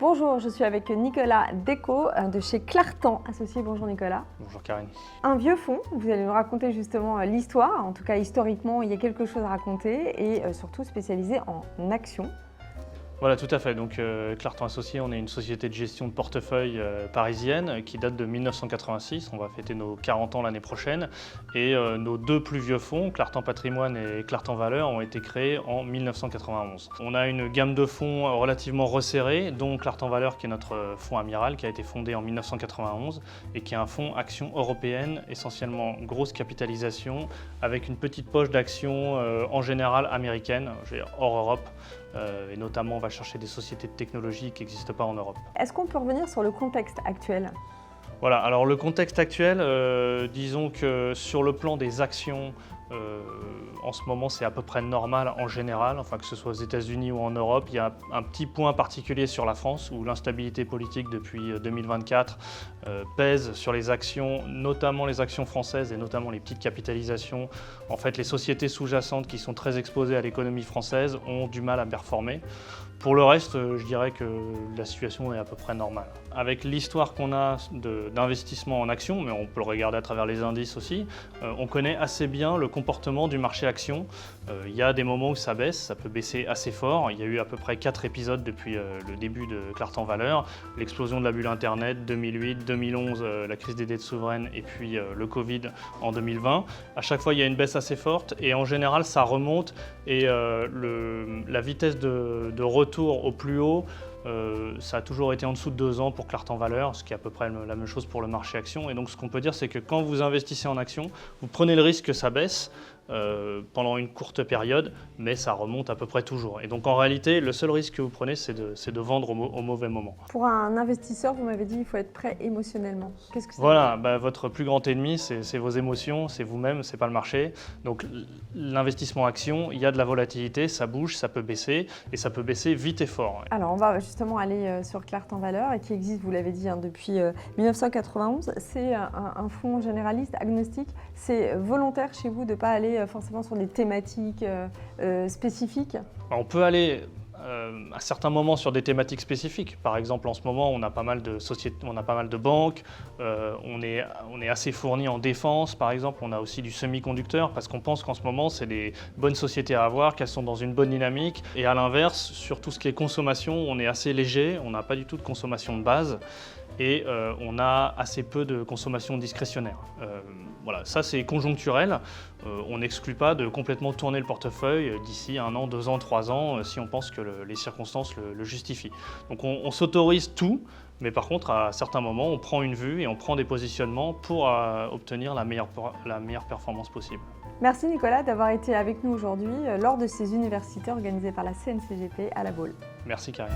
Bonjour, je suis avec Nicolas Decaux de chez Clartan Associés. Bonjour Nicolas. Bonjour Karine. Un vieux fonds, vous allez nous raconter justement l'histoire, en tout cas historiquement il y a quelque chose à raconter et surtout spécialisé en actions. Voilà, tout à fait. Donc Clartan Associés, on est une société de gestion de portefeuille parisienne qui date de 1986. On va fêter nos 40 ans l'année prochaine. Et nos deux plus vieux fonds, Clartan Patrimoine et Clartan Valeurs, ont été créés en 1991. On a une gamme de fonds relativement resserrée, dont Clartan Valeurs, qui est notre fonds amiral, qui a été fondé en 1991 et qui est un fonds action européenne, essentiellement grosse capitalisation, avec une petite poche d'actions en général américaines, hors Europe. Et notamment, on va chercher des sociétés de technologie qui n'existent pas en Europe. Est-ce qu'on peut revenir sur le contexte actuel ? Voilà, alors le contexte actuel, disons que sur le plan des actions, en ce moment c'est à peu près normal en général, enfin que ce soit aux États-Unis ou en Europe. Il y a un petit point particulier sur la France où l'instabilité politique depuis 2024 pèse sur les actions, notamment les actions françaises et notamment les petites capitalisations. En fait, les sociétés sous-jacentes qui sont très exposées à l'économie française ont du mal à performer. Pour le reste, je dirais que la situation est à peu près normale. Avec l'histoire qu'on a d'investissement en actions, mais on peut le regarder à travers les indices aussi, on connaît assez bien le comportement du marché action. Il y a des moments où ça baisse, ça peut baisser assez fort. Il y a eu à peu près 4 épisodes depuis le début de Clartan Valeurs. L'explosion de la bulle Internet, 2008, 2011, la crise des dettes souveraines et puis le Covid en 2020. À chaque fois, il y a une baisse assez forte et en général, ça remonte et la vitesse de retour au plus haut, ça a toujours été en dessous de 2 ans pour Clartan Valeurs, ce qui est à peu près la même chose pour le marché action. Et donc ce qu'on peut dire, c'est que quand vous investissez en action, vous prenez le risque que ça baisse pendant une courte période, mais ça remonte à peu près toujours. Et donc en réalité, le seul risque que vous prenez, c'est de vendre au mauvais moment. Pour un investisseur, vous m'avez dit qu'il faut être prêt émotionnellement. Qu'est-ce que ça Voilà, votre plus grand ennemi, c'est vos émotions, c'est vous-même, c'est pas le marché. Donc l'investissement action, il y a de la volatilité, ça bouge, ça peut baisser, et ça peut baisser vite et fort. Alors on va justement aller sur Clartan Valeurs, qui existe, vous l'avez dit, depuis 1991. C'est un fonds généraliste, agnostique. C'est volontaire chez vous de ne pas aller forcément sur des thématiques spécifiques? On peut aller à certains moments sur des thématiques spécifiques. Par exemple, en ce moment, on a pas mal de sociétés, on a pas mal de banques, on est assez fourni en défense, par exemple. On a aussi du semi-conducteur parce qu'on pense qu'en ce moment, c'est des bonnes sociétés à avoir, qu'elles sont dans une bonne dynamique. Et à l'inverse, sur tout ce qui est consommation, on est assez léger, on n'a pas du tout de consommation de base et on a assez peu de consommation discrétionnaire. Voilà, ça c'est conjoncturel. On n'exclut pas de complètement tourner le portefeuille d'ici 1 an, 2 ans, 3 ans, si on pense que les circonstances le justifient. Donc on s'autorise tout, mais par contre à certains moments on prend une vue et on prend des positionnements pour obtenir la meilleure performance possible. Merci Nicolas d'avoir été avec nous aujourd'hui lors de ces universités organisées par la CNCGP à La Baule. Merci Karine.